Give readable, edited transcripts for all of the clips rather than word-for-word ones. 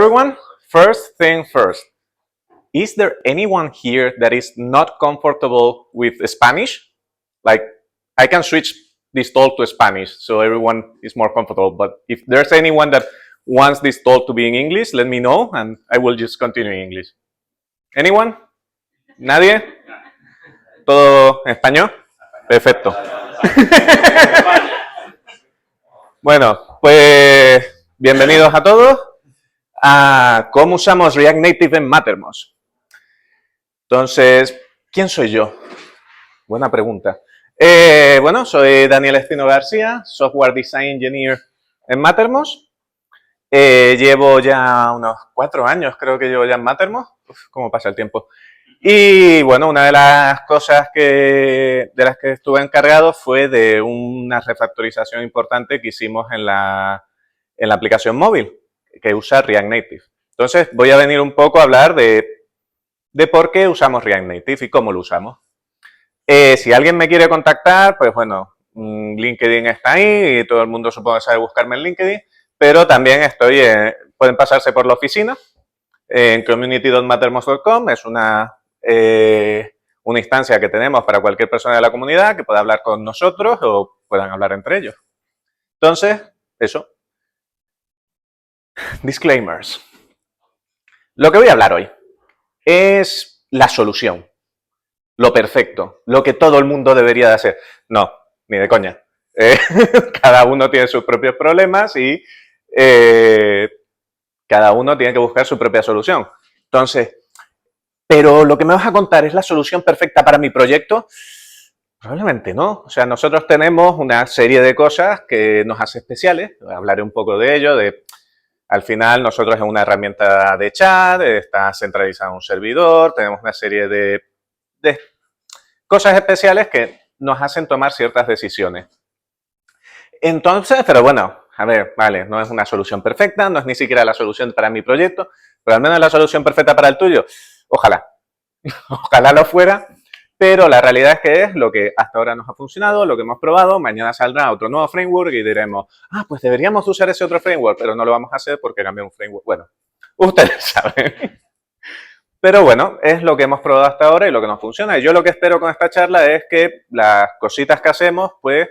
everyone, first thing first. Is there anyone here that is not comfortable with Spanish? Like, I can switch this talk to Spanish so everyone is more comfortable. But if there's anyone that wants this talk to be in English, let me know and I will just continue in English. Anyone? ¿Nadie? ¿Todo en español? Perfecto. Bueno, pues bienvenidos a todos a cómo usamos React Native en Mattermost. Entonces, ¿quién soy yo? Buena pregunta. Bueno, soy Daniel Espino García, Software Design Engineer en Mattermost. Llevo ya unos 4 años, creo que llevo ya en Mattermost. Uf, cómo pasa el tiempo. Y bueno, una de las cosas de las que estuve encargado fue de una refactorización importante que hicimos en la aplicación móvil que usa React Native. Entonces, voy a venir un poco a hablar de por qué usamos React Native y cómo lo usamos. Si alguien me quiere contactar, pues bueno, LinkedIn está ahí y todo el mundo supongo que sabe buscarme en LinkedIn, pero también pueden pasarse por la oficina en community.mattermost.com. Es una instancia que tenemos para cualquier persona de la comunidad que pueda hablar con nosotros o puedan hablar entre ellos. Entonces, eso. Disclaimers. Lo que voy a hablar hoy es la solución, lo perfecto, lo que todo el mundo debería de hacer. No, ni de coña. Cada uno tiene sus propios problemas y cada uno tiene que buscar su propia solución. Entonces, pero lo que me vas a contar es la solución perfecta para mi proyecto. Probablemente no. O sea, nosotros tenemos una serie de cosas que nos hace especiales. Hablaré un poco de ello, al final, nosotros es una herramienta de chat, está centralizada en un servidor, tenemos una serie de cosas especiales que nos hacen tomar ciertas decisiones. Entonces, pero bueno, a ver, vale, no es una solución perfecta, no es ni siquiera la solución para mi proyecto, pero al menos es la solución perfecta para el tuyo. Ojalá, ojalá lo fuera. Pero la realidad es que es lo que hasta ahora nos ha funcionado, lo que hemos probado. Mañana saldrá otro nuevo framework y diremos, pues deberíamos usar ese otro framework, pero no lo vamos a hacer porque cambió un framework. Bueno, ustedes saben. Pero bueno, es lo que hemos probado hasta ahora y lo que nos funciona. Y yo lo que espero con esta charla es que las cositas que hacemos, pues,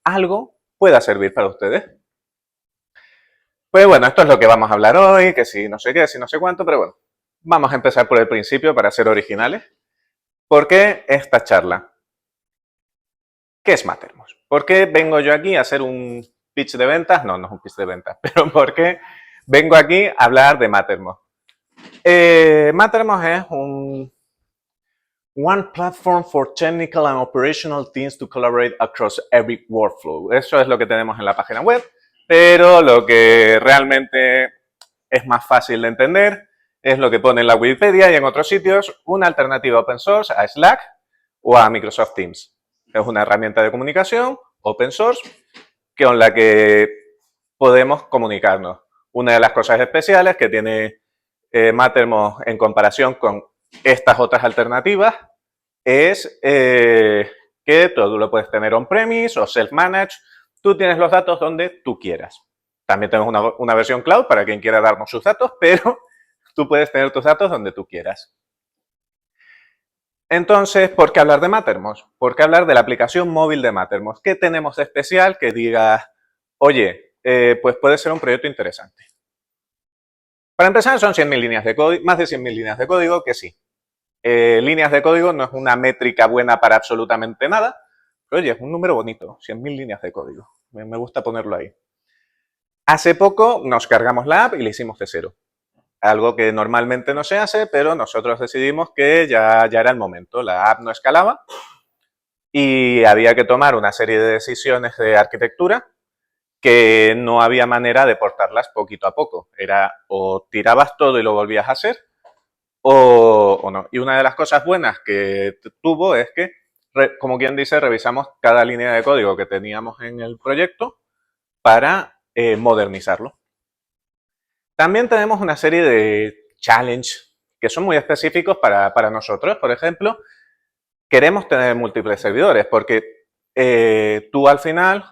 algo pueda servir para ustedes. Pues bueno, esto es lo que vamos a hablar hoy, que si no sé qué, si no sé cuánto, pero bueno, vamos a empezar por el principio para ser originales. ¿Por qué esta charla? ¿Qué es Mattermost? ¿Por qué vengo yo aquí a hacer un pitch de ventas? No, no es un pitch de ventas, pero ¿por qué vengo aquí a hablar de Mattermost? Mattermost es one platform for technical and operational teams to collaborate across every workflow. Eso es lo que tenemos en la página web, pero lo que realmente es más fácil de entender es lo que pone en la Wikipedia y en otros sitios, una alternativa open source a Slack o a Microsoft Teams. Es una herramienta de comunicación open source con la que podemos comunicarnos. Una de las cosas especiales que tiene Mattermost en comparación con estas otras alternativas es que tú lo puedes tener on-premise o self-managed. Tú tienes los datos donde tú quieras. También tenemos una versión cloud para quien quiera darnos sus datos, pero tú puedes tener tus datos donde tú quieras. Entonces, ¿por qué hablar de Mattermost? ¿Por qué hablar de la aplicación móvil de Mattermost? ¿Qué tenemos de especial que diga, oye, pues puede ser un proyecto interesante? Para empezar, son 100.000 líneas de código, más de 100.000 líneas de código, que sí. Líneas de código no es una métrica buena para absolutamente nada, pero oye, es un número bonito, 100.000 líneas de código. Me gusta ponerlo ahí. Hace poco nos cargamos la app y la hicimos de cero. Algo que normalmente no se hace, pero nosotros decidimos que ya era el momento. La app no escalaba y había que tomar una serie de decisiones de arquitectura que no había manera de portarlas poquito a poco. Era o tirabas todo y lo volvías a hacer o no. Y una de las cosas buenas que tuvo es que, como quien dice, revisamos cada línea de código que teníamos en el proyecto para modernizarlo. También tenemos una serie de challenges que son muy específicos para nosotros. Por ejemplo, queremos tener múltiples servidores porque tú al final,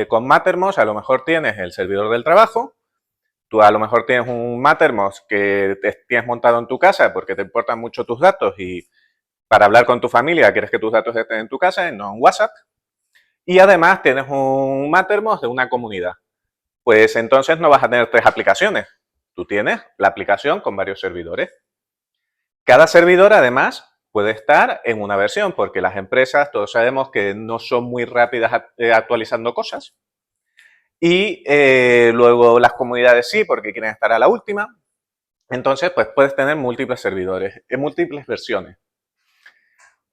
con Mattermost, a lo mejor tienes el servidor del trabajo, tú a lo mejor tienes un Mattermost que tienes montado en tu casa porque te importan mucho tus datos y para hablar con tu familia quieres que tus datos estén en tu casa y no en WhatsApp. Y además tienes un Mattermost de una comunidad. Pues entonces no vas a tener 3 aplicaciones. Tú tienes la aplicación con varios servidores. Cada servidor, además, puede estar en una versión, porque las empresas, todos sabemos que no son muy rápidas actualizando cosas. Y luego las comunidades sí, porque quieren estar a la última. Entonces, pues puedes tener múltiples servidores, en múltiples versiones.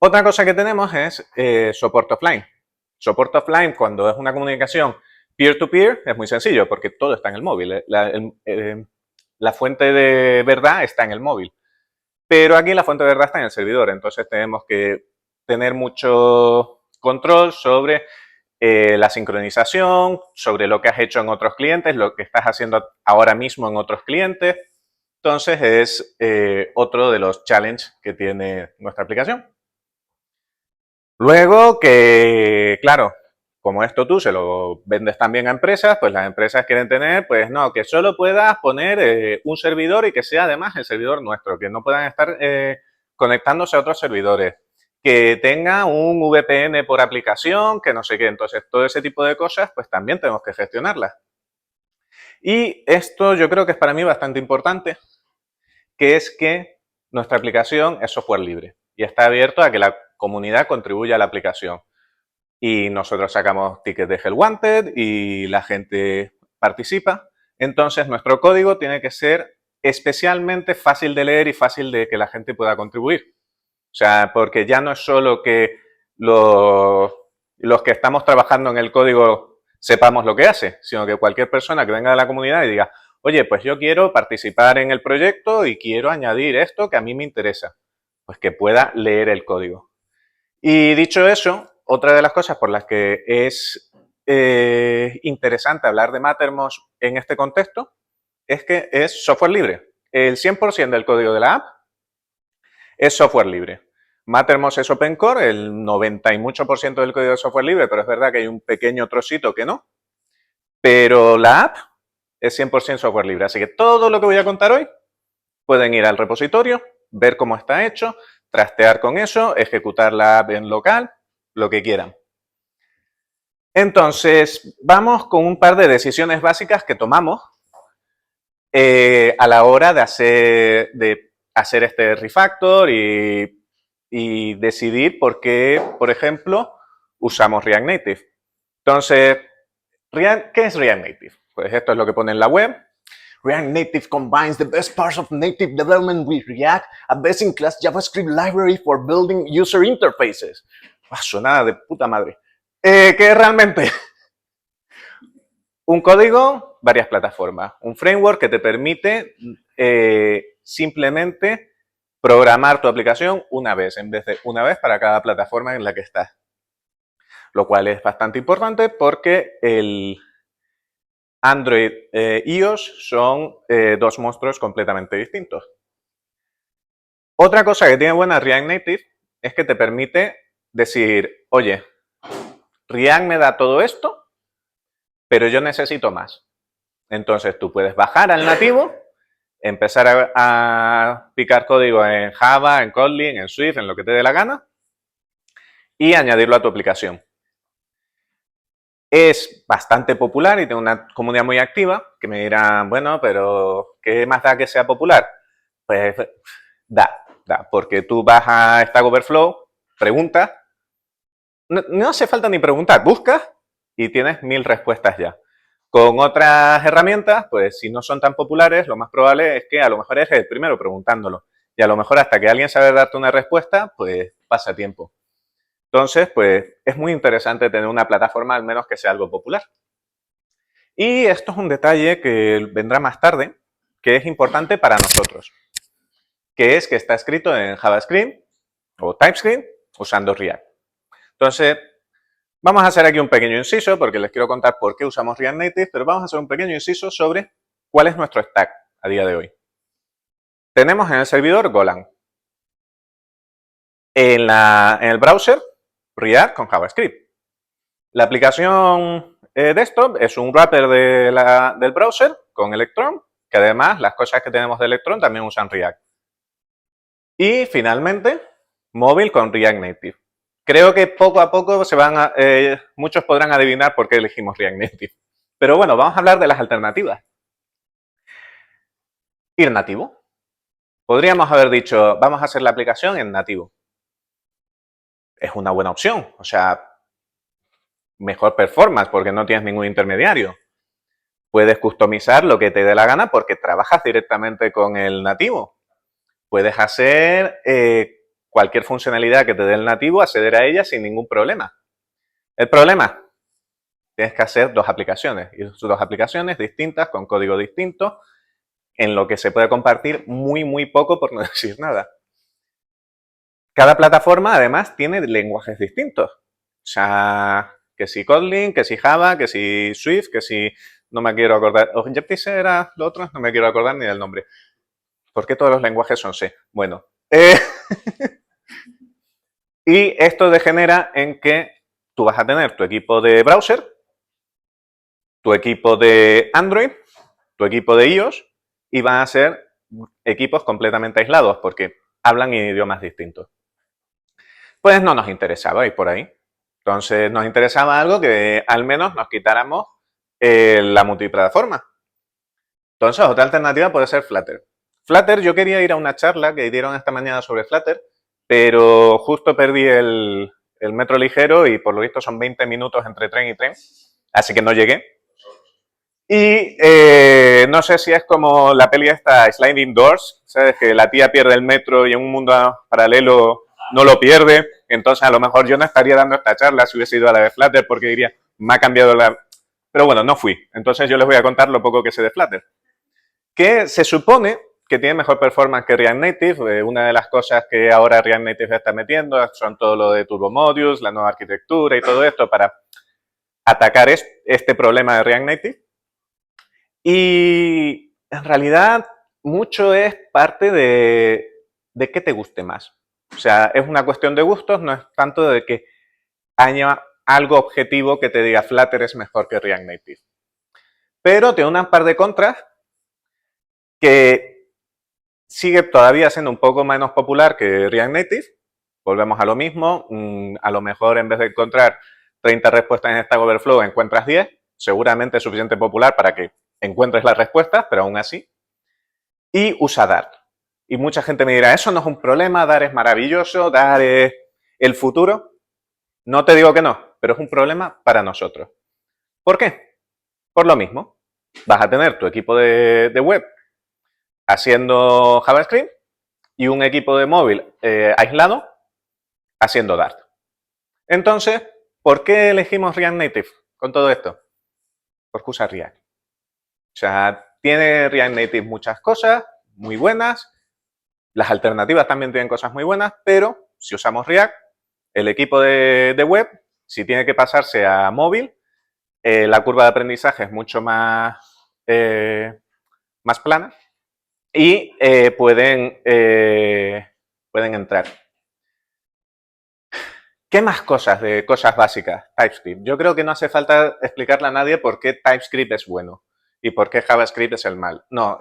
Otra cosa que tenemos es soporte offline. Soporte offline, cuando es una comunicación peer-to-peer, es muy sencillo, porque todo está en el móvil. La fuente de verdad está en el móvil. Pero aquí la fuente de verdad está en el servidor, entonces tenemos que tener mucho control sobre la sincronización, sobre lo que has hecho en otros clientes, lo que estás haciendo ahora mismo en otros clientes. Entonces es otro de los challenges que tiene nuestra aplicación. Luego que, claro, como esto tú se lo vendes también a empresas, pues las empresas quieren tener, pues no, que solo puedas poner un servidor y que sea además el servidor nuestro, que no puedan estar conectándose a otros servidores, que tenga un VPN por aplicación, que no sé qué. Entonces, todo ese tipo de cosas, pues también tenemos que gestionarlas. Y esto yo creo que es para mí bastante importante, que es que nuestra aplicación es software libre y está abierto a que la comunidad contribuya a la aplicación. Y nosotros sacamos tickets de Help Wanted y la gente participa. Entonces, nuestro código tiene que ser especialmente fácil de leer y fácil de que la gente pueda contribuir. O sea, porque ya no es solo que los que estamos trabajando en el código sepamos lo que hace, sino que cualquier persona que venga de la comunidad y diga, oye, pues yo quiero participar en el proyecto y quiero añadir esto que a mí me interesa, pues que pueda leer el código. Y dicho eso, otra de las cosas por las que es interesante hablar de Mattermost en este contexto es que es software libre. El 100% del código de la app es software libre. Mattermost es open core, el 90 y mucho por ciento del código es software libre, pero es verdad que hay un pequeño trocito que no. Pero la app es 100% software libre. Así que todo lo que voy a contar hoy pueden ir al repositorio, ver cómo está hecho, trastear con eso, ejecutar la app en local, lo que quieran. Entonces, vamos con un par de decisiones básicas que tomamos a la hora de hacer este refactor y decidir por qué, por ejemplo, usamos React Native. Entonces, ¿qué es React Native? Pues esto es lo que pone en la web. React Native combines the best parts of native development with React, a best-in-class JavaScript library for building user interfaces. Suena de puta madre. ¿Qué es realmente? Un código, varias plataformas. Un framework que te permite simplemente programar tu aplicación una vez, en vez de una vez para cada plataforma en la que estás. Lo cual es bastante importante porque el Android e iOS son dos monstruos completamente distintos. Otra cosa que tiene buena React Native es que te permite decir, oye, React me da todo esto, pero yo necesito más. Entonces tú puedes bajar al nativo, empezar a picar código en Java, en Kotlin, en Swift, en lo que te dé la gana, y añadirlo a tu aplicación. Es bastante popular y tiene una comunidad muy activa, que me dirán, bueno, pero ¿qué más da que sea popular? Pues da, porque tú vas a Stack Overflow, preguntas, no hace falta ni preguntar, buscas y tienes 1000 respuestas ya. Con otras herramientas, pues si no son tan populares, lo más probable es que a lo mejor eres el primero preguntándolo. Y a lo mejor hasta que alguien sabe darte una respuesta, pues pasa tiempo. Entonces, pues es muy interesante tener una plataforma al menos que sea algo popular. Y esto es un detalle que vendrá más tarde, que es importante para nosotros, que es que está escrito en JavaScript o TypeScript usando React. Entonces, vamos a hacer aquí un pequeño inciso porque les quiero contar por qué usamos React Native, pero vamos a hacer un pequeño inciso sobre cuál es nuestro stack a día de hoy. Tenemos en el servidor Golang. En el browser, React con JavaScript. La aplicación desktop es un wrapper del browser con Electron que además las cosas que tenemos de Electron también usan React. Y finalmente, móvil con React Native. Creo que poco a poco muchos podrán adivinar por qué elegimos React Native. Pero bueno, vamos a hablar de las alternativas. Ir nativo. Podríamos haber dicho, vamos a hacer la aplicación en nativo. Es una buena opción, o sea, mejor performance porque no tienes ningún intermediario. Puedes customizar lo que te dé la gana porque trabajas directamente con el nativo. Puedes hacer cualquier funcionalidad que te dé el nativo, acceder a ella sin ningún problema. El problema, tienes que hacer dos aplicaciones, y dos aplicaciones distintas, con código distinto, en lo que se puede compartir muy poco, por no decir nada. Cada plataforma, además, tiene lenguajes distintos. O sea, que si Kotlin, que si Java, que si Swift, que si... No me quiero acordar. Objective-C era lo otro, no me quiero acordar ni del nombre. ¿Por qué todos los lenguajes son C? Bueno. Y esto degenera en que tú vas a tener tu equipo de browser, tu equipo de Android, tu equipo de iOS, y van a ser equipos completamente aislados porque hablan idiomas distintos. Pues no nos interesaba ir por ahí. Entonces nos interesaba algo que al menos nos quitáramos la multiplataforma. Entonces otra alternativa puede ser Flutter. Flutter, yo quería ir a una charla que dieron esta mañana sobre Flutter, pero justo perdí el metro ligero y por lo visto son 20 minutos entre tren y tren, así que no llegué. Y no sé si es como la peli esta Sliding Doors, ¿sabes? Que la tía pierde el metro y en un mundo paralelo no lo pierde. Entonces a lo mejor yo no estaría dando esta charla si hubiese ido a la de Flutter porque diría, me ha cambiado la... Pero bueno, no fui. Entonces yo les voy a contar lo poco que sé de Flutter. Que se supone que tiene mejor performance que React Native. Una de las cosas que ahora React Native está metiendo son todo lo de Turbo Modules, la nueva arquitectura y todo esto para atacar este problema de React Native. Y en realidad mucho es parte de qué te guste más. O sea, es una cuestión de gustos, no es tanto de que haya algo objetivo que te diga Flutter es mejor que React Native. Pero tiene un par de contras que sigue todavía siendo un poco menos popular que React Native. Volvemos a lo mismo. A lo mejor en vez de encontrar 30 respuestas en Stack Overflow encuentras 10. Seguramente es suficiente popular para que encuentres las respuestas, pero aún así. Y usa Dart. Y mucha gente me dirá, eso no es un problema, Dart es maravilloso, Dart es el futuro. No te digo que no, pero es un problema para nosotros. ¿Por qué? Por lo mismo. Vas a tener tu equipo de web haciendo JavaScript y un equipo de móvil aislado haciendo Dart. Entonces, ¿por qué elegimos React Native con todo esto? Porque usa React. O sea, tiene React Native muchas cosas muy buenas. Las alternativas también tienen cosas muy buenas, pero si usamos React, el equipo de web, si tiene que pasarse a móvil, la curva de aprendizaje es mucho más plana y pueden entrar. ¿Qué más cosas de cosas básicas? TypeScript. Yo creo que no hace falta explicarle a nadie por qué TypeScript es bueno y por qué JavaScript es el mal. No,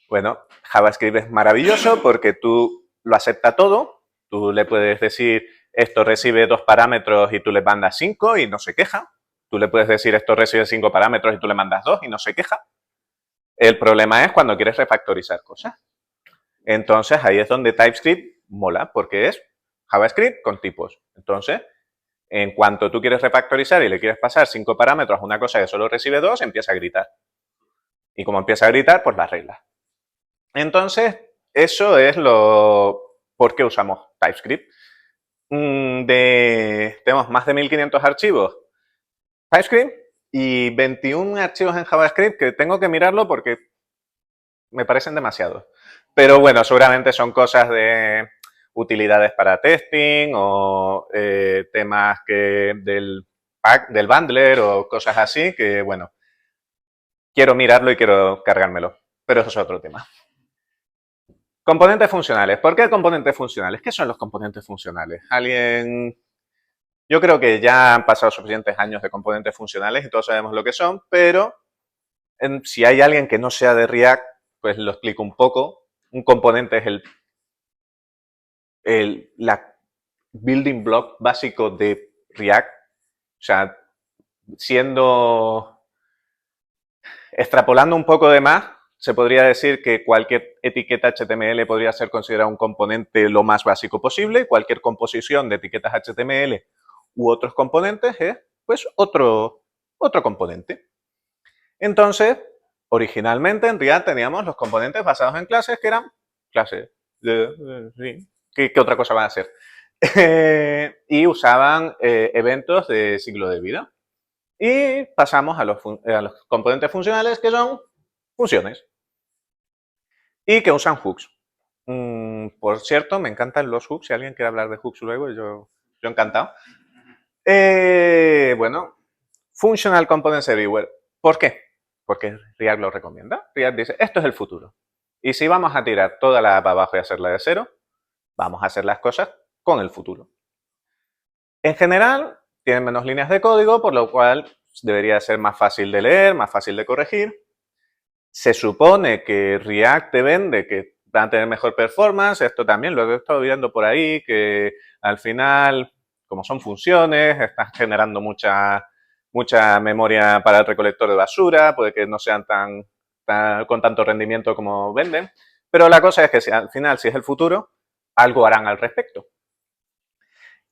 bueno, JavaScript es maravilloso porque tú lo acepta todo. Tú le puedes decir, esto recibe 2 parámetros y tú le mandas 5 y no se queja. Tú le puedes decir, esto recibe 5 parámetros y tú le mandas 2 y no se queja. El problema es cuando quieres refactorizar cosas. Entonces, ahí es donde TypeScript mola, porque es JavaScript con tipos. Entonces, en cuanto tú quieres refactorizar y le quieres pasar 5 parámetros a una cosa que solo recibe 2, empieza a gritar. Y como empieza a gritar, pues la arregla. Entonces, eso es por qué usamos TypeScript. Tenemos más de 1500 archivos TypeScript y 21 archivos en JavaScript que tengo que mirarlo porque me parecen demasiados. Pero bueno, seguramente son cosas de utilidades para testing o temas del bundler o cosas así que, bueno, quiero mirarlo y quiero cargármelo. Pero eso es otro tema. Componentes funcionales. ¿Por qué componentes funcionales? ¿Qué son los componentes funcionales? Yo creo que ya han pasado suficientes años de componentes funcionales y todos sabemos lo que son, pero Si hay alguien que no sea de React, pues lo explico un poco. Un componente es la building block básico de React. O sea, extrapolando un poco de más, se podría decir que cualquier etiqueta HTML podría ser considerada un componente lo más básico posible. Cualquier composición de etiquetas HTML u otros componentes es, pues, otro componente. Entonces, originalmente en React teníamos los componentes basados en clases que eran clases. ¿Qué otra cosa van a hacer? Y usaban eventos de ciclo de vida. Y pasamos a los componentes funcionales, que son funciones. Y que usan hooks. Por cierto, me encantan los hooks. Si alguien quiere hablar de hooks luego, yo encantado. Bueno, Functional Components Everywhere. ¿Por qué? Porque React lo recomienda. React dice, esto es el futuro. Y si vamos a tirar toda la app abajo y hacerla de cero, vamos a hacer las cosas con el futuro. En general, tienen menos líneas de código, por lo cual debería ser más fácil de leer, más fácil de corregir. Se supone que React te vende que van a tener mejor performance. Esto también lo he estado viendo por ahí, que al final, como son funciones, están generando mucha memoria para el recolector de basura, puede que no sean con tanto rendimiento como venden. Pero la cosa es que al final, si es el futuro, algo harán al respecto.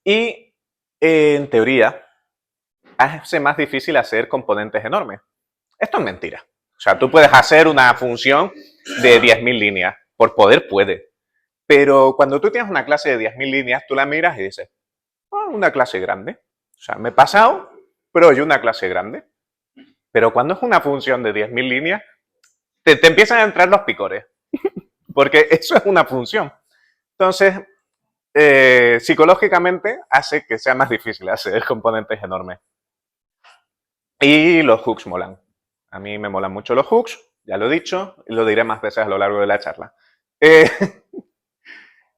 Y en teoría, hace más difícil hacer componentes enormes. Esto es mentira. O sea, tú puedes hacer una función de 10.000 líneas. Por poder puede. Pero cuando tú tienes una clase de 10.000 líneas, tú la miras y dices, oh, una clase grande. O sea, me he pasado, pero hay una clase grande. Pero cuando es una función de 10.000 líneas, te empiezan a entrar los picores. Porque eso es una función. Entonces, psicológicamente hace que sea más difícil hacer componentes enormes. Y los hooks molan. A mí me molan mucho los hooks, ya lo he dicho, y lo diré más veces a lo largo de la charla.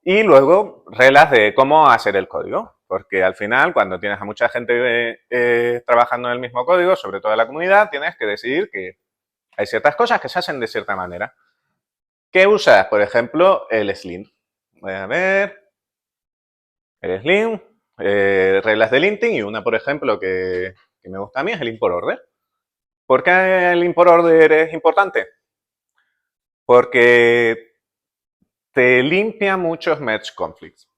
Y luego, reglas de cómo hacer el código. Porque al final, cuando tienes a mucha gente trabajando en el mismo código, sobre todo en la comunidad, tienes que decidir que hay ciertas cosas que se hacen de cierta manera. ¿Qué usas? Por ejemplo, el Slim. Voy a ver. El Slim, reglas de linting, y una, por ejemplo, que me gusta a mí es el import order. ¿Por qué el import order es importante? Porque te limpia muchos merge conflicts.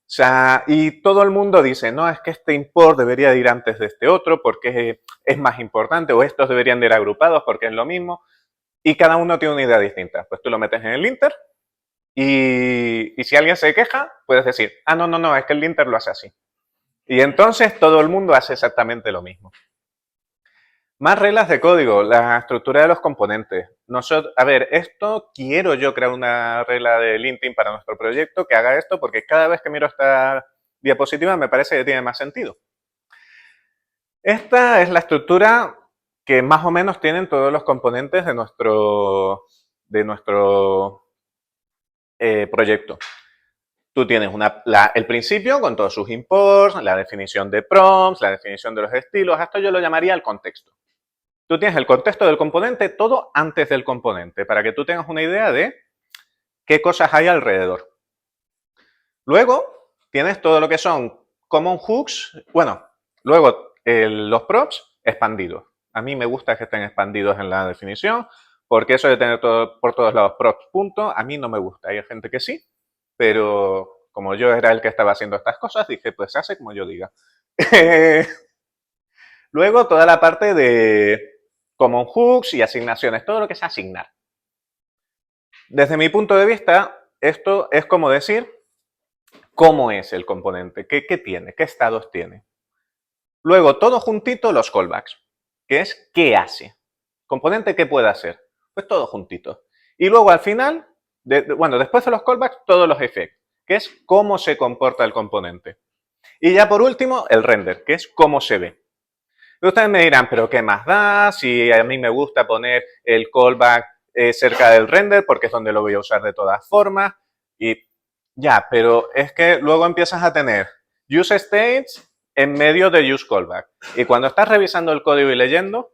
O sea, y todo el mundo dice, no, es que este import debería ir antes de este otro porque es más importante, o estos deberían de ir agrupados porque es lo mismo, y cada uno tiene una idea distinta. Pues tú lo metes en el linter y si alguien se queja, puedes decir, ah, no, es que el linter lo hace así. Y entonces todo el mundo hace exactamente lo mismo. Más reglas de código, la estructura de los componentes. A ver, esto quiero yo crear una regla de linting para nuestro proyecto que haga esto, porque cada vez que miro esta diapositiva me parece que tiene más sentido. Esta es la estructura que más o menos tienen todos los componentes de nuestro proyecto. Tú tienes el principio con todos sus imports, la definición de prompts, la definición de los estilos. Esto yo lo llamaría el contexto. Tú tienes el contexto del componente, todo antes del componente, para que tú tengas una idea de qué cosas hay alrededor. Luego, tienes todo lo que son common hooks, bueno, luego los props expandidos. A mí me gusta que estén expandidos en la definición, porque eso de tener por todos lados props, punto, a mí no me gusta. Hay gente que sí, pero como yo era el que estaba haciendo estas cosas, dije, pues se hace como yo diga. Luego, toda la parte de common hooks y asignaciones, todo lo que es asignar. Desde mi punto de vista, esto es como decir cómo es el componente, qué tiene, qué estados tiene. Luego, todo juntito, los callbacks, que es qué hace. Componente, ¿qué puede hacer? Pues todo juntito. Y luego al final, después de los callbacks, todos los effects, que es cómo se comporta el componente. Y ya por último, el render, que es cómo se ve. Ustedes me dirán, pero ¿qué más da? Si a mí me gusta poner el callback cerca del render porque es donde lo voy a usar de todas formas. Y ya, pero es que luego empiezas a tener use states en medio de use callback. Y cuando estás revisando el código y leyendo,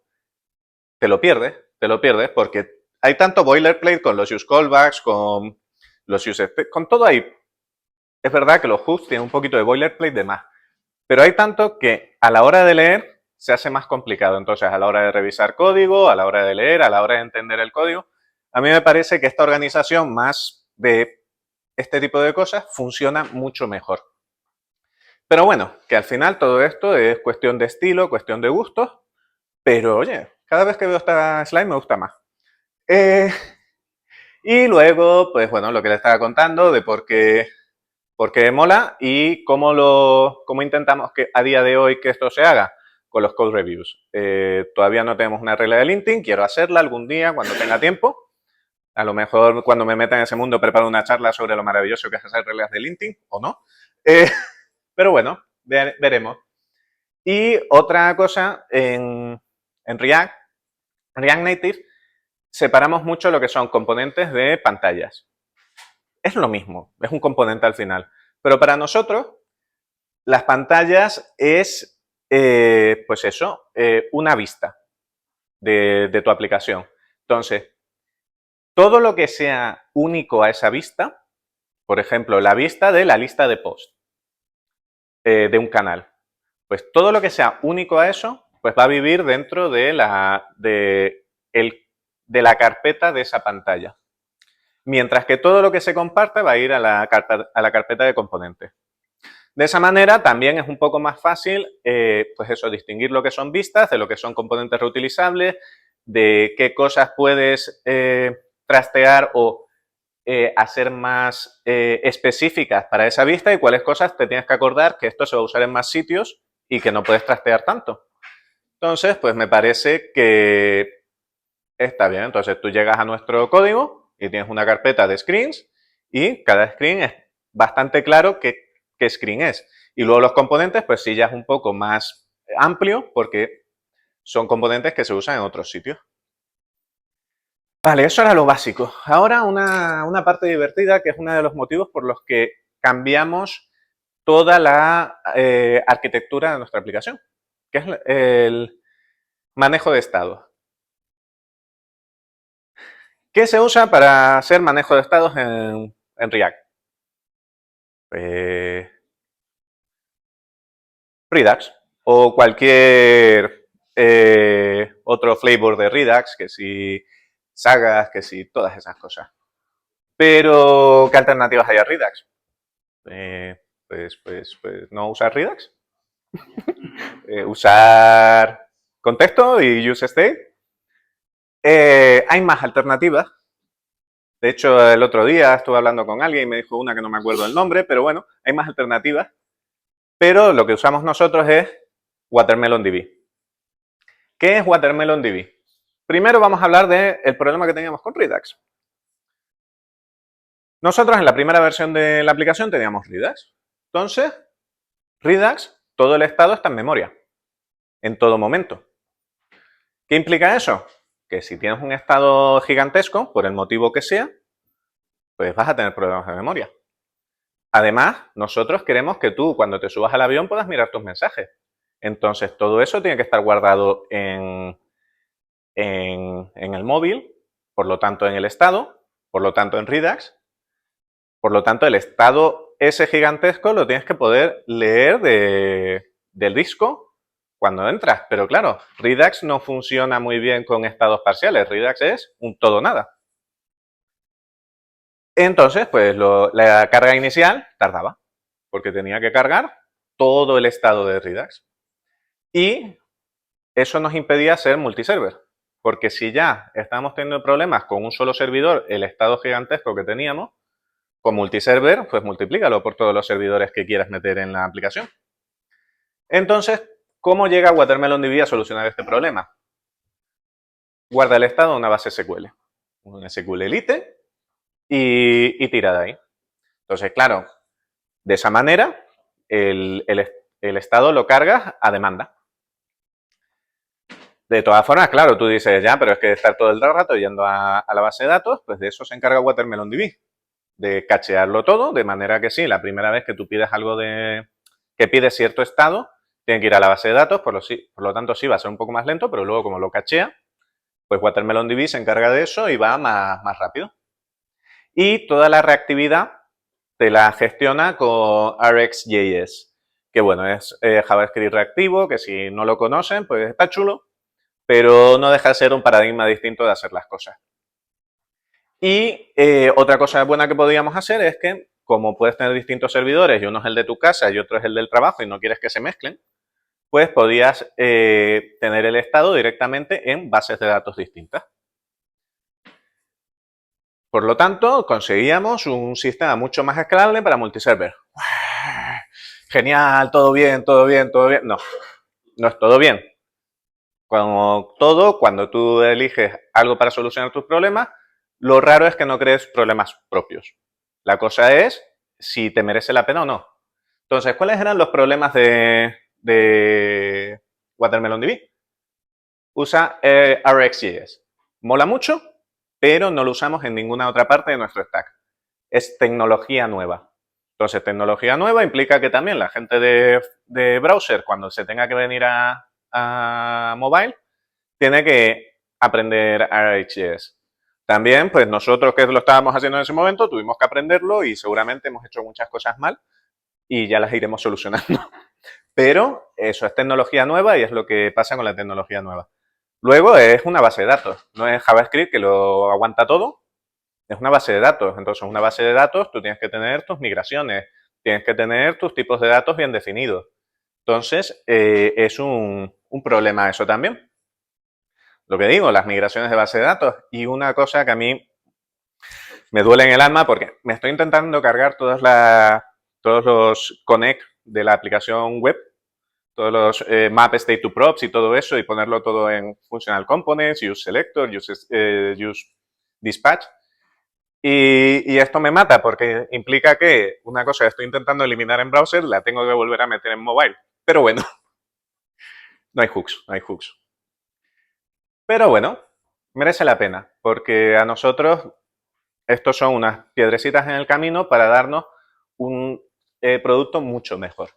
te lo pierdes porque hay tanto boilerplate con los use callbacks, con los use, con todo ahí. Es verdad que los hooks tienen un poquito de boilerplate de más, pero hay tanto que a la hora de leer se hace más complicado. Entonces, a la hora de revisar código, a la hora de leer, a la hora de entender el código, a mí me parece que esta organización más de este tipo de cosas funciona mucho mejor. Pero bueno, que al final todo esto es cuestión de estilo, cuestión de gustos, pero oye, cada vez que veo esta slide me gusta más. Y luego, pues bueno, lo que le estaba contando de por qué mola y cómo intentamos que a día de hoy que esto se haga con los code reviews. Todavía no tenemos una regla de LinkedIn, quiero hacerla algún día cuando tenga tiempo. A lo mejor cuando me meta en ese mundo preparo una charla sobre lo maravilloso que es hacer reglas de LinkedIn o no. Pero bueno, veremos. Y otra cosa, en React Native, separamos mucho lo que son componentes de pantallas. Es lo mismo, es un componente al final. Pero para nosotros, las pantallas es, pues eso, una vista de tu aplicación. Entonces, todo lo que sea único a esa vista, por ejemplo, la vista de la lista de post de un canal, pues todo lo que sea único a eso, pues va a vivir dentro de la carpeta de esa pantalla. Mientras que todo lo que se comparta va a ir a la carpeta de componentes. De esa manera también es un poco más fácil, pues eso, distinguir lo que son vistas de lo que son componentes reutilizables, de qué cosas puedes trastear o hacer más específicas para esa vista y cuáles cosas te tienes que acordar que esto se va a usar en más sitios y que no puedes trastear tanto. Entonces, pues me parece que está bien. Entonces tú llegas a nuestro código y tienes una carpeta de screens y cada screen es bastante claro qué screen es. Y luego los componentes, pues sí, ya es un poco más amplio porque son componentes que se usan en otros sitios. Vale, eso era lo básico. Ahora una parte divertida que es uno de los motivos por los que cambiamos toda la arquitectura de nuestra aplicación, que es el manejo de estados. ¿Qué se usa para hacer manejo de estados en React? Redux o cualquier otro flavor de Redux, que si sagas, que si todas esas cosas. Pero, ¿qué alternativas hay a Redux? Pues no usar Redux. Usar contexto y use state. Hay más alternativas. De hecho, el otro día estuve hablando con alguien y me dijo una que no me acuerdo el nombre, pero bueno, hay más alternativas. Pero lo que usamos nosotros es WatermelonDB. ¿Qué es WatermelonDB? Primero vamos a hablar del problema que teníamos con Redux. Nosotros en la primera versión de la aplicación teníamos Redux. Entonces, Redux, todo el estado está en memoria, en todo momento. ¿Qué implica eso? Que si tienes un estado gigantesco, por el motivo que sea, pues vas a tener problemas de memoria. Además, nosotros queremos que tú, cuando te subas al avión, puedas mirar tus mensajes. Entonces, todo eso tiene que estar guardado en el móvil, por lo tanto en el estado, por lo tanto en Redux. Por lo tanto, el estado ese gigantesco lo tienes que poder leer del disco cuando entras. Pero claro, Redux no funciona muy bien con estados parciales. Redux es un todo nada. Entonces, pues la carga inicial tardaba, porque tenía que cargar todo el estado de Redux. Y eso nos impedía ser multiserver, porque si ya estábamos teniendo problemas con un solo servidor, el estado gigantesco que teníamos, con multiserver, pues multiplícalo por todos los servidores que quieras meter en la aplicación. Entonces, ¿cómo llega WatermelonDB a solucionar este problema? Guarda el estado en una base SQL, un SQLite y tira de ahí. Entonces, claro, de esa manera el estado lo cargas a demanda. De todas formas, claro, tú dices, ya, pero es que estar todo el rato yendo a la base de datos, pues de eso se encarga WatermelonDB, de cachearlo todo, de manera que sí, la primera vez que tú pides algo que pides cierto estado, tiene que ir a la base de datos, por lo tanto sí va a ser un poco más lento, pero luego como lo cachea, Pues WatermelonDB se encarga de eso y va más rápido. Y toda la reactividad te la gestiona con RxJS, que bueno, es JavaScript reactivo, que si no lo conocen, pues está chulo, pero no deja de ser un paradigma distinto de hacer las cosas. Y otra cosa buena que podríamos hacer es que, como puedes tener distintos servidores y uno es el de tu casa y otro es el del trabajo y no quieres que se mezclen, pues podías tener el estado directamente en bases de datos distintas. Por lo tanto, conseguíamos un sistema mucho más escalable para multiserver. Genial, todo bien, todo bien, todo bien. No, no es todo bien. Cuando tú eliges algo para solucionar tus problemas, lo raro es que no crees problemas propios. La cosa es si te merece la pena o no. Entonces, ¿cuáles eran los problemas de WatermelonDB? Usa RxJS. Mola mucho, pero no lo usamos en ninguna otra parte de nuestro stack. Es tecnología nueva. Entonces, tecnología nueva implica que también la gente de browser, cuando se tenga que venir a mobile, tiene que aprender RxJS. También, pues nosotros que lo estábamos haciendo en ese momento, tuvimos que aprenderlo y seguramente hemos hecho muchas cosas mal y ya las iremos solucionando. Pero eso es tecnología nueva y es lo que pasa con la tecnología nueva. Luego es una base de datos, no es JavaScript que lo aguanta todo, es una base de datos. Entonces, una base de datos, tú tienes que tener tus migraciones, tienes que tener tus tipos de datos bien definidos. Entonces, es un problema eso también. Lo que digo, las migraciones de base de datos. Y una cosa que a mí me duele en el alma porque me estoy intentando cargar todos los connect de la aplicación web, todos los map state to props y todo eso, y ponerlo todo en functional components, use selector, use dispatch. Y esto me mata porque implica que una cosa que estoy intentando eliminar en browser la tengo que volver a meter en mobile. Pero bueno, no hay hooks, no hay hooks. Pero bueno, merece la pena porque a nosotros estos son unas piedrecitas en el camino para darnos un producto mucho mejor.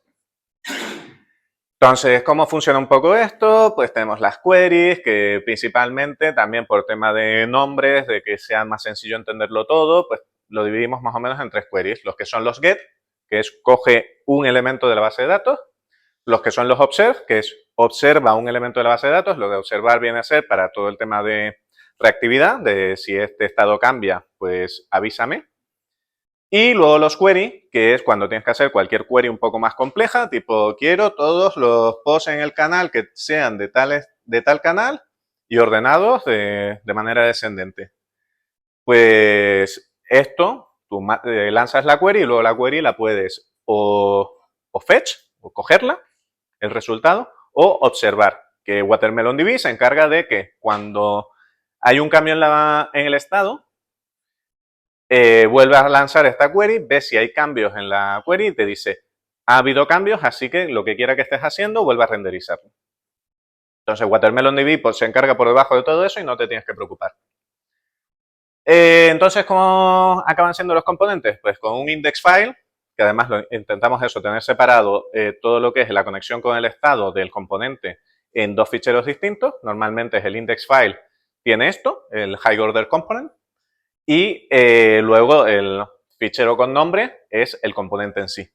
Entonces, ¿cómo funciona un poco esto? Pues tenemos las queries, que principalmente también por tema de nombres, de que sea más sencillo entenderlo todo, pues lo dividimos más o menos en 3 queries. Los que son los get, que es coge un elemento de la base de datos. Los que son los observe, que es observa un elemento de la base de datos. Lo de observar viene a ser para todo el tema de reactividad, de si este estado cambia, pues avísame. Y luego los query, que es cuando tienes que hacer cualquier query un poco más compleja, tipo quiero todos los posts en el canal que sean de tal canal y ordenados de manera descendente. Pues esto, tú lanzas la query y luego la query la puedes o fetch, o cogerla, el resultado, o observar, que WatermelonDB se encarga de que cuando hay un cambio en el estado, vuelve a lanzar esta query, ve si hay cambios en la query y te dice, ha habido cambios, así que lo que quiera que estés haciendo, vuelve a renderizarlo. Entonces, WatermelonDB pues, se encarga por debajo de todo eso y no te tienes que preocupar. Entonces, ¿cómo acaban siendo los componentes? Pues con un index file, que además intentamos eso, tener separado todo lo que es la conexión con el estado del componente en 2 ficheros distintos. Normalmente es el index file, tiene esto, el high order component, y luego el fichero con nombre es el componente en sí.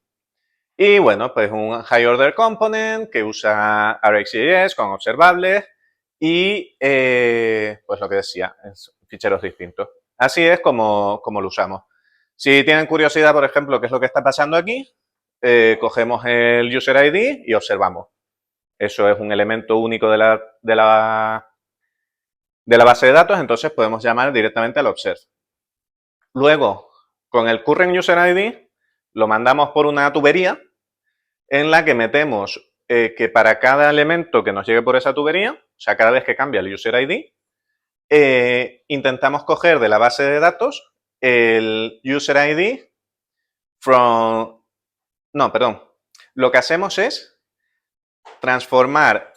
Y bueno, pues un high order component que usa RxJS con observables y pues lo que decía, es ficheros distintos. Así es como lo usamos. Si tienen curiosidad, por ejemplo, qué es lo que está pasando aquí, cogemos el user ID y observamos. Eso es un elemento único de la base de datos, entonces podemos llamar directamente al observe. Luego, con el current user ID, lo mandamos por una tubería en la que metemos que para cada elemento que nos llegue por esa tubería, o sea, cada vez que cambia el user ID, intentamos coger de la base de datos el user ID from... No, perdón. Lo que hacemos es transformar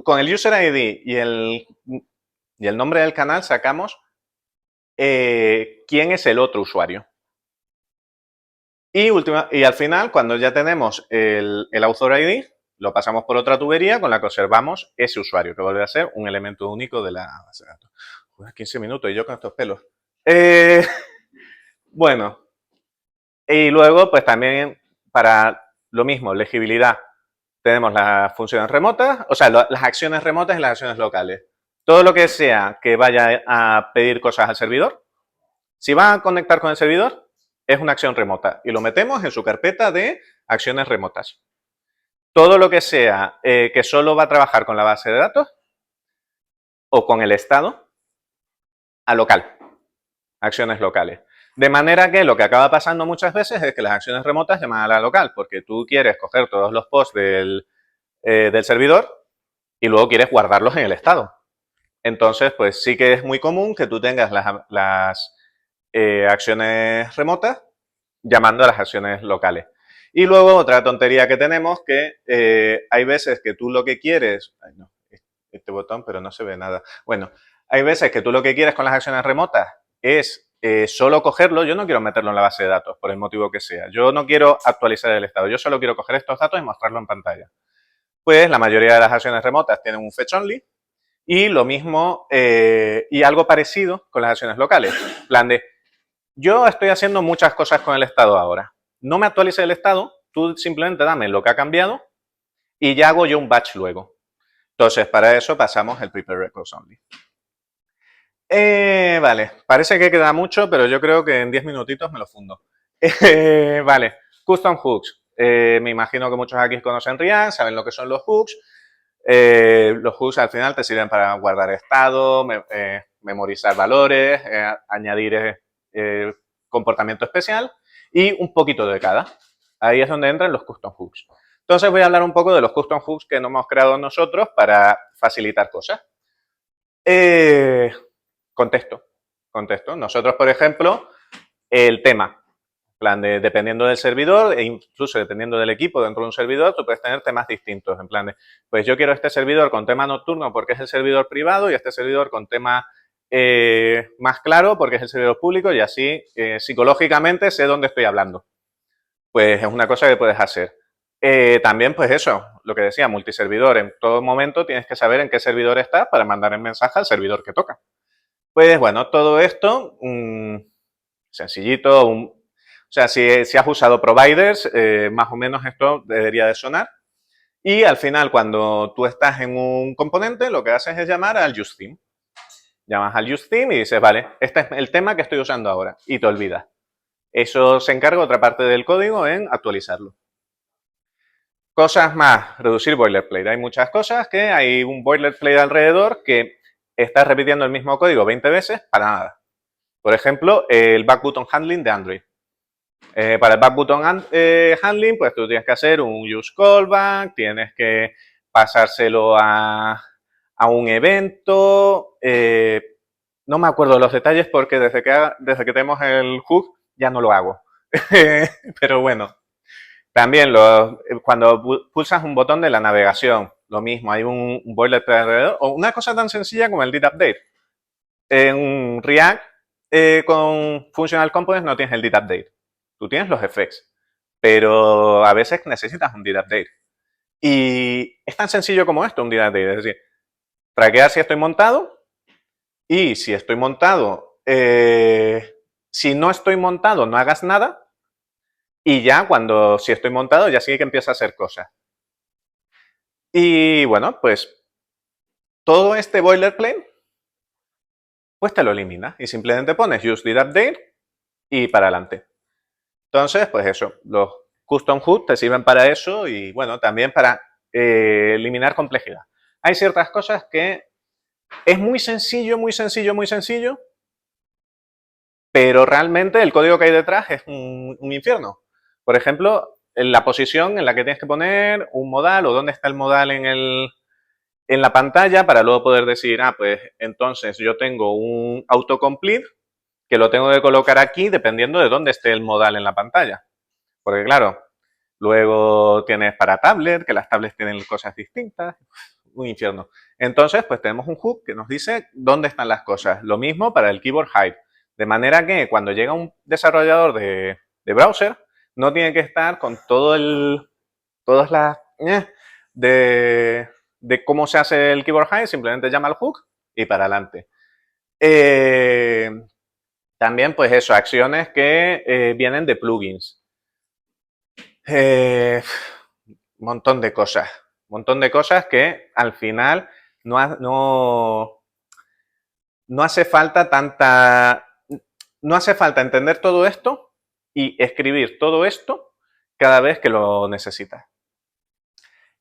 con el user ID y el nombre del canal sacamos quién es el otro usuario. Y al final, cuando ya tenemos el author ID, lo pasamos por otra tubería con la que observamos ese usuario, que vuelve a ser un elemento único de la base de datos. 15 minutos y yo con estos pelos. Bueno, y luego pues también para lo mismo, legibilidad, tenemos las funciones remotas, o sea, las acciones remotas y las acciones locales. Todo lo que sea que vaya a pedir cosas al servidor, si va a conectar con el servidor, es una acción remota y lo metemos en su carpeta de acciones remotas. Todo lo que sea que solo va a trabajar con la base de datos o con el estado, a local, acciones locales. De manera que lo que acaba pasando muchas veces es que las acciones remotas llaman a la local, porque tú quieres coger todos los posts del servidor y luego quieres guardarlos en el estado. Entonces, pues sí que es muy común que tú tengas las acciones remotas llamando a las acciones locales. Y luego otra tontería que tenemos que hay veces que tú lo que quieres... Ay, no, este botón, pero no se ve nada. Bueno, hay veces que tú lo que quieres con las acciones remotas es solo cogerlo. Yo no quiero meterlo en la base de datos, por el motivo que sea. Yo no quiero actualizar el estado. Yo solo quiero coger estos datos y mostrarlo en pantalla. Pues la mayoría de las acciones remotas tienen un fetch only y lo mismo y algo parecido con las acciones locales. En plan de, yo estoy haciendo muchas cosas con el estado ahora. No me actualice el estado, tú simplemente dame lo que ha cambiado y ya hago yo un batch luego. Entonces, para eso pasamos el prepare records only. Vale, parece que queda mucho, pero yo creo que en 10 minutitos me lo fundo. Vale, custom hooks. Me imagino que muchos aquí conocen React, saben lo que son los hooks. Los hooks al final te sirven para guardar estado, memorizar valores, añadir comportamiento especial y un poquito de cada. Ahí es donde entran los custom hooks. Entonces voy a hablar un poco de los custom hooks que no hemos creado nosotros para facilitar cosas. Contexto. Nosotros, por ejemplo, el tema. Plan de, dependiendo del servidor e incluso dependiendo del equipo dentro de un servidor, tú puedes tener temas distintos. En plan de, pues yo quiero este servidor con tema nocturno porque es el servidor privado y este servidor con tema más claro porque es el servidor público y así psicológicamente sé dónde estoy hablando. Pues es una cosa que puedes hacer. También, pues eso, lo que decía, multiservidor. En todo momento tienes que saber en qué servidor estás para mandar el mensaje al servidor que toca. Pues bueno, todo esto, sencillito, o sea, si has usado providers, más o menos esto debería de sonar. Y al final, cuando tú estás en un componente, lo que haces es llamar al useTheme. Llamas al useTheme y dices, vale, este es el tema que estoy usando ahora. Y te olvidas. Eso se encarga otra parte del código en actualizarlo. Cosas más, reducir boilerplate. Hay muchas cosas que hay un boilerplate alrededor que estás repitiendo el mismo código 20 veces para nada. Por ejemplo, el back button handling de Android. Para el back button handling, pues tú tienes que hacer un use callback, tienes que pasárselo a un evento. No me acuerdo los detalles porque desde que tenemos el hook ya no lo hago. Pero bueno, también cuando pulsas un botón de la navegación, lo mismo, hay un boilerplate alrededor. O una cosa tan sencilla como el did update. En React con Functional Components no tienes el did update. Tú tienes los effects, pero a veces necesitas un did update. Y es tan sencillo como esto, un did update. Es decir, traquear si estoy montado y si estoy montado, si no estoy montado, no hagas nada. Y ya si estoy montado, ya sí que empieza a hacer cosas. Y bueno, pues todo este boilerplate, pues te lo eliminas y simplemente pones use did update y para adelante. Entonces, pues eso, los custom hooks te sirven para eso y bueno, también para eliminar complejidad. Hay ciertas cosas que es muy sencillo, pero realmente el código que hay detrás es un infierno. Por ejemplo, en la posición en la que tienes que poner un modal o dónde está el modal en la pantalla para luego poder decir, pues entonces yo tengo un autocomplete que lo tengo que colocar aquí dependiendo de dónde esté el modal en la pantalla. Porque claro, luego tienes para tablet, que las tablets tienen cosas distintas, un infierno. Entonces, pues tenemos un hook que nos dice dónde están las cosas. Lo mismo para el keyboard hide. De manera que cuando llega un desarrollador de browser, no tiene que estar con todas las de cómo se hace el keyboard hide, simplemente llama al hook y para adelante. También, pues eso, acciones que vienen de plugins. Montón de cosas. Montón de cosas que al final no hace falta no hace falta entender todo esto y escribir todo esto cada vez que lo necesitas.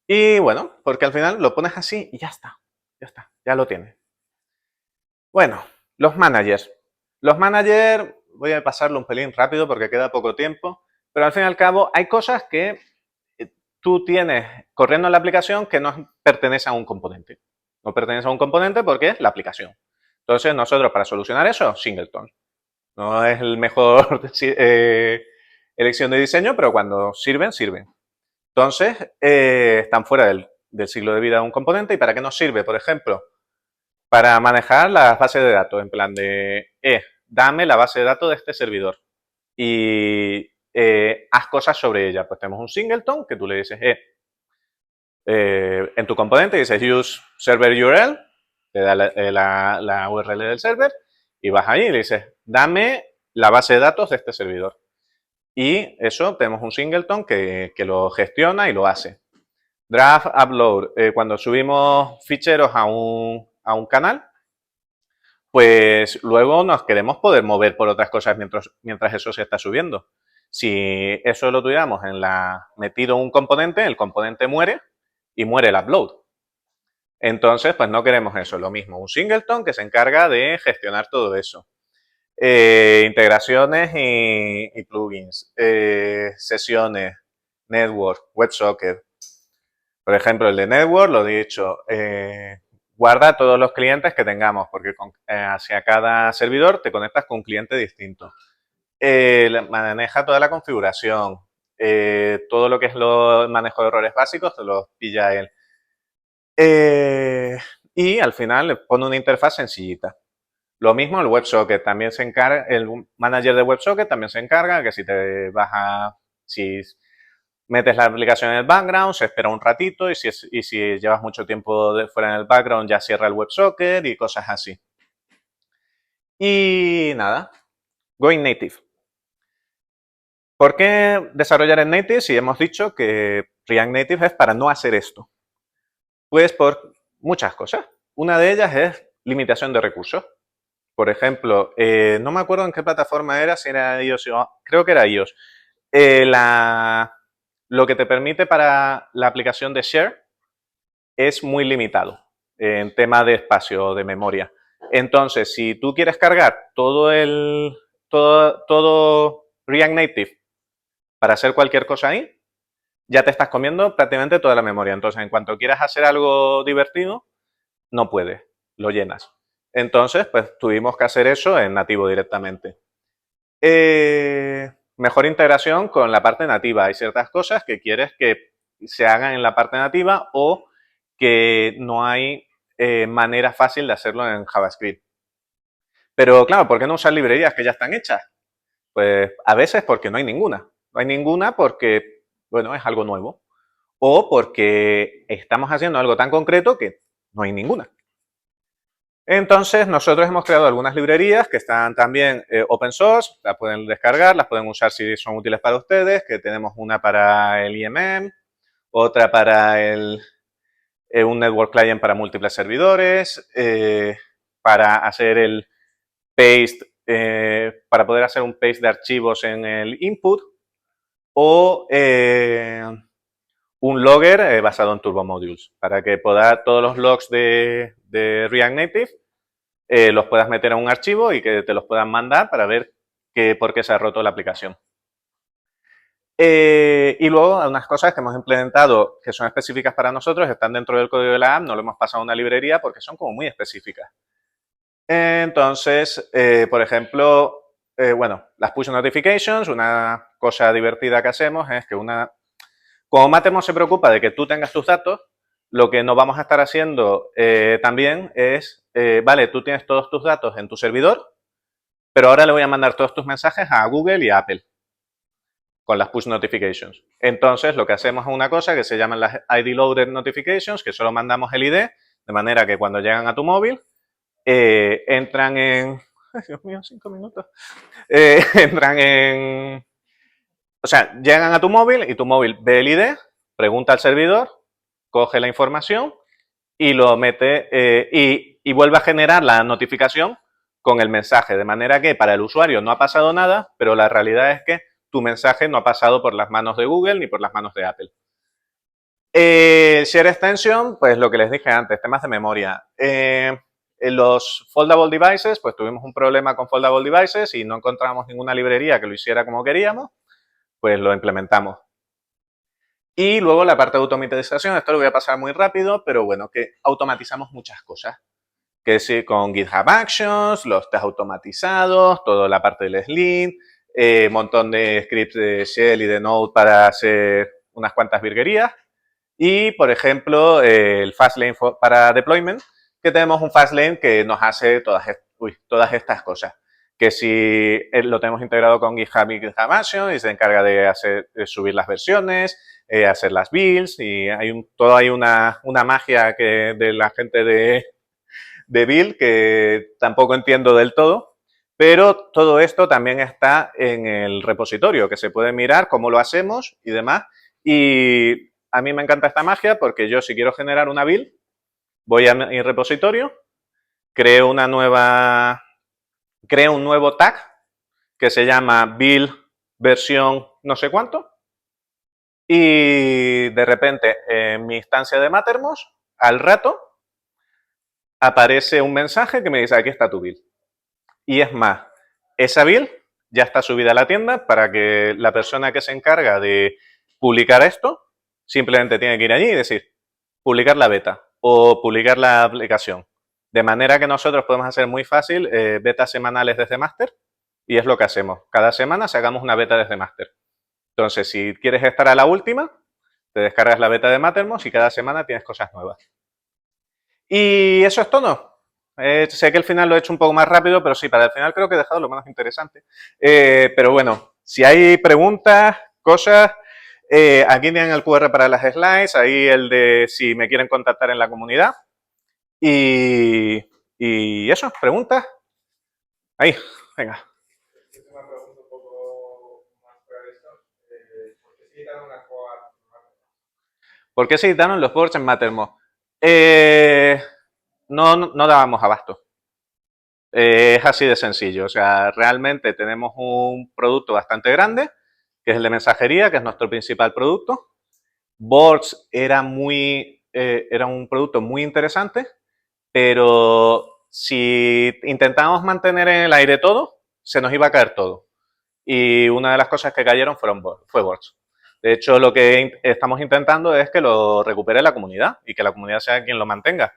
Y bueno, porque al final lo pones así y ya está, ya lo tienes. Bueno, los managers. Los managers, voy a pasarlo un pelín rápido porque queda poco tiempo, pero al fin y al cabo hay cosas que tú tienes corriendo en la aplicación que no pertenece a un componente. No pertenece a un componente porque es la aplicación. Entonces nosotros para solucionar eso, Singleton. No es el mejor elección de diseño, pero cuando sirven, sirven. Entonces, están fuera del ciclo de vida de un componente. ¿Y para qué nos sirve? Por ejemplo, para manejar las bases de datos, en plan de, dame la base de datos de este servidor y haz cosas sobre ella. Pues tenemos un singleton que tú le dices, en tu componente dices use server URL, te da la URL del server y vas ahí y le dices, dame la base de datos de este servidor. Y eso, tenemos un singleton que lo gestiona y lo hace. Draft, upload, cuando subimos ficheros a un canal, pues luego nos queremos poder mover por otras cosas mientras eso se está subiendo. Si eso lo tuviéramos metido en un componente, el componente muere y muere el upload. Entonces, pues no queremos eso. Lo mismo, un singleton que se encarga de gestionar todo eso. Integraciones y plugins, sesiones, network, WebSocket. Por ejemplo, el de network, lo he dicho, guarda todos los clientes que tengamos, porque hacia cada servidor te conectas con un cliente distinto. Maneja toda la configuración, todo lo que es el manejo de errores básicos, te los pilla él. Y al final le pone una interfaz sencillita. Lo mismo el WebSocket, también se encarga, el manager de WebSocket también se encarga que si metes la aplicación en el background, se espera un ratito y si llevas mucho tiempo fuera en el background ya cierra el WebSocket y cosas así. Y nada, Going Native. ¿Por qué desarrollar en Native si hemos dicho que React Native es para no hacer esto? Pues por muchas cosas. Una de ellas es limitación de recursos. Por ejemplo, no me acuerdo en qué plataforma era, si era iOS o creo que era iOS. Lo que te permite para la aplicación de Share es muy limitado en tema de espacio, de memoria. Entonces, si tú quieres cargar todo React Native para hacer cualquier cosa ahí, ya te estás comiendo prácticamente toda la memoria. Entonces, en cuanto quieras hacer algo divertido, no puedes, lo llenas. Entonces, pues tuvimos que hacer eso en nativo directamente. Mejor integración con la parte nativa. Hay ciertas cosas que quieres que se hagan en la parte nativa o que no hay manera fácil de hacerlo en JavaScript. Pero claro, ¿por qué no usar librerías que ya están hechas? Pues a veces porque no hay ninguna. No hay ninguna porque, bueno, es algo nuevo. O porque estamos haciendo algo tan concreto que no hay ninguna. Entonces, nosotros hemos creado algunas librerías que están también open source, las pueden descargar, las pueden usar si son útiles para ustedes, que tenemos una para el IMM, otra para un network client para múltiples servidores, para hacer el paste, para poder hacer un paste de archivos en el input, o un logger basado en Turbo Modules, para que todos los logs de React Native los puedas meter a un archivo y que te los puedan mandar para ver por qué se ha roto la aplicación. Y luego, unas cosas que hemos implementado que son específicas para nosotros, están dentro del código de la app, no lo hemos pasado a una librería porque son como muy específicas. Entonces, por ejemplo, bueno, las push notifications, una cosa divertida que hacemos es que como Mattermost se preocupa de que tú tengas tus datos, lo que no vamos a estar haciendo también es, vale, tú tienes todos tus datos en tu servidor, pero ahora le voy a mandar todos tus mensajes a Google y a Apple. con las push notifications. Entonces, lo que hacemos es una cosa que se llaman las ID Loaded Notifications, que solo mandamos el ID, de manera que cuando llegan a tu móvil, entran en... Ay, Dios mío, 5 minutos. Entran en... O sea, llegan a tu móvil y tu móvil ve el ID, pregunta al servidor, coge la información y lo mete y vuelve a generar la notificación con el mensaje, de manera que para el usuario no ha pasado nada, pero la realidad es que tu mensaje no ha pasado por las manos de Google ni por las manos de Apple. Share Extension, pues lo que les dije antes, temas de memoria. En los Foldable Devices, pues tuvimos un problema con Foldable Devices y no encontramos ninguna librería que lo hiciera como queríamos, pues lo implementamos. Y luego la parte de automatización, esto lo voy a pasar muy rápido, pero bueno, que automatizamos muchas cosas. Que sí, con GitHub Actions, los test automatizados, toda la parte del Slim, montón de scripts de Shell y de Node para hacer unas cuantas virguerías. Y, por ejemplo, el Fastlane para deployment, que tenemos un Fastlane que nos hace todas estas cosas. Que si lo tenemos integrado con GitHub y GitHub Actions y se encarga de subir las versiones, hacer las builds y hay una magia de la gente de build que tampoco entiendo del todo, pero todo esto también está en el repositorio, que se puede mirar cómo lo hacemos y demás. Y a mí me encanta esta magia porque yo si quiero generar una build, voy a mi repositorio, creo un nuevo tag que se llama build versión no sé cuánto y de repente en mi instancia de Mattermost, al rato, aparece un mensaje que me dice aquí está tu build. Y es más, esa build ya está subida a la tienda para que la persona que se encarga de publicar esto simplemente tiene que ir allí y decir publicar la beta o publicar la aplicación. De manera que nosotros podemos hacer muy fácil betas semanales desde Master y es lo que hacemos. Cada semana sacamos una beta desde Master. Entonces, si quieres estar a la última, te descargas la beta de Mattermost y cada semana tienes cosas nuevas. Y eso es todo. Sé que el final lo he hecho un poco más rápido, pero sí, para el final creo que he dejado lo más interesante. Pero bueno, si hay preguntas, cosas, aquí tienen el QR para las slides, ahí el de si me quieren contactar en la comunidad. Y eso, preguntas. Ahí, venga. Una pregunta un poco más fuera de esto. ¿Por qué se quitaron las coas? ¿Por qué se quitaron los boards en Mattermost? No dábamos abasto. Es así de sencillo. O sea, realmente tenemos un producto bastante grande, que es el de mensajería, que es nuestro principal producto. Boards era un producto muy interesante, pero si intentábamos mantener en el aire todo, se nos iba a caer todo. Y una de las cosas que cayeron fue Boards. De hecho, lo que estamos intentando es que lo recupere la comunidad y que la comunidad sea quien lo mantenga.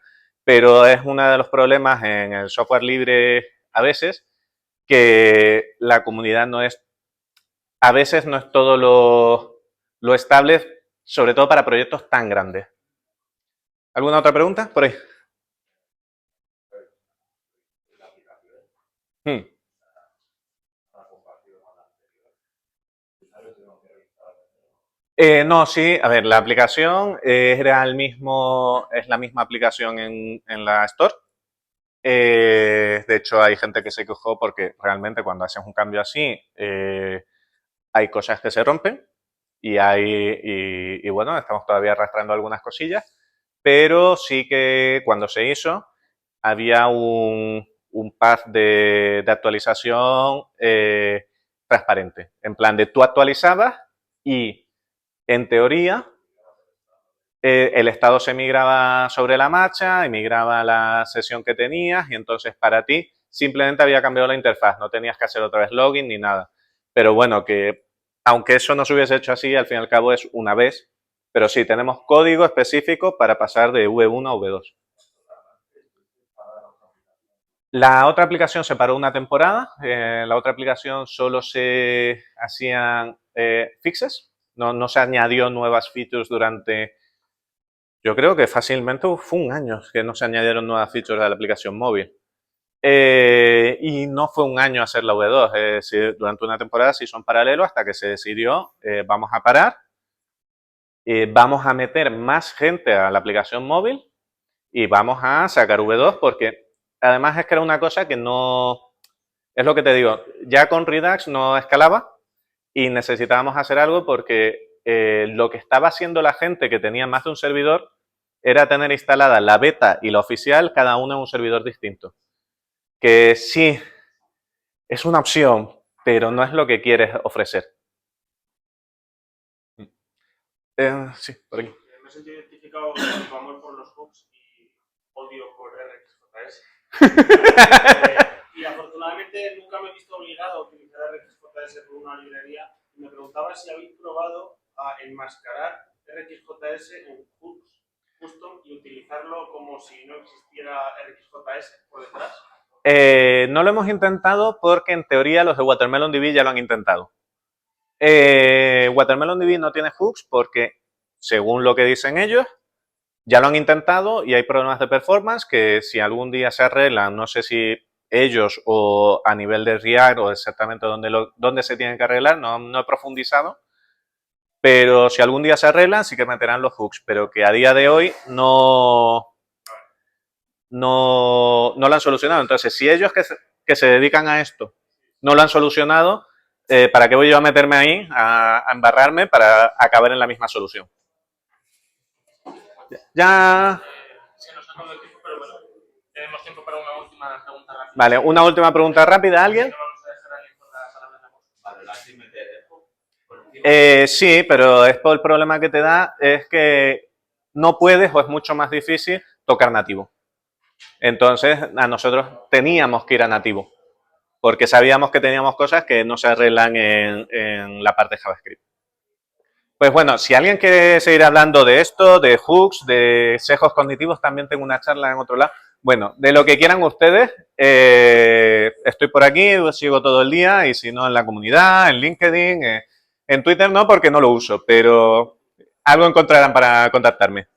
Pero es uno de los problemas en el software libre a veces, que la comunidad a veces no es todo lo estable, sobre todo para proyectos tan grandes. ¿Alguna otra pregunta? Por ahí. No, sí, a ver, la aplicación es la misma aplicación en la Store. De hecho, hay gente que se quejó porque realmente cuando haces un cambio así, hay cosas que se rompen y bueno, estamos todavía arrastrando algunas cosillas, pero sí que cuando se hizo había un path de actualización transparente. En plan de tú actualizabas y en teoría, el estado se migraba sobre la marcha y migraba a la sesión que tenías y entonces para ti simplemente había cambiado la interfaz, no tenías que hacer otra vez login ni nada. Pero bueno, que aunque eso no se hubiese hecho así, al fin y al cabo es una vez, pero sí, tenemos código específico para pasar de V1 a V2. La otra aplicación se paró una temporada, la otra aplicación solo se hacían fixes, no se añadió nuevas features durante, yo creo que fácilmente fue un año que no se añadieron nuevas features a la aplicación móvil. Y no fue un año hacer la V2, es decir, durante una temporada se hizo en paralelo hasta que se decidió, vamos a parar, vamos a meter más gente a la aplicación móvil y vamos a sacar V2 porque además es que era una cosa que no, es lo que te digo, ya con Redux no escalaba y necesitábamos hacer algo porque lo que estaba haciendo la gente que tenía más de un servidor era tener instalada la beta y la oficial, cada una en un servidor distinto. Que sí, es una opción, pero no es lo que quieres ofrecer. Sí, por aquí. Me he sentido identificado con tu amor por los hooks y odio por RxJS. Y afortunadamente nunca me he visto obligado a utilizar RxJS por una librería. Me preguntaba si habéis probado a enmascarar RxJS en hooks custom y utilizarlo como si no existiera RxJS por detrás. No lo hemos intentado porque en teoría los de WatermelonDB ya lo han intentado. WatermelonDB no tiene hooks porque, según lo que dicen ellos, ya lo han intentado y hay problemas de performance que si algún día se arreglan, no sé si ellos o a nivel de React o exactamente dónde se tienen que arreglar, no he profundizado, pero si algún día se arreglan sí que meterán los hooks, pero que a día de hoy no lo han solucionado. Entonces, si ellos que se dedican a esto no lo han solucionado, ¿para qué voy yo a meterme ahí, a embarrarme para acabar en la misma solución? Ya... Se nos ha acabado el tiempo, pero bueno, tenemos tiempo para una última pregunta rápida. Vale, una última pregunta rápida, ¿alguien? Vamos a dejar ahí con las palabras de voz. Vale, la SMT. Sí, pero el problema que te da es que no puedes o es mucho más difícil tocar nativo. Entonces, a nosotros teníamos que ir a nativo, porque sabíamos que teníamos cosas que no se arreglan en la parte de JavaScript. Pues bueno, si alguien quiere seguir hablando de esto, de hooks, de sesgos cognitivos, también tengo una charla en otro lado. Bueno, de lo que quieran ustedes, estoy por aquí, sigo todo el día, y si no en la comunidad, en LinkedIn, en Twitter no, porque no lo uso, pero algo encontrarán para contactarme.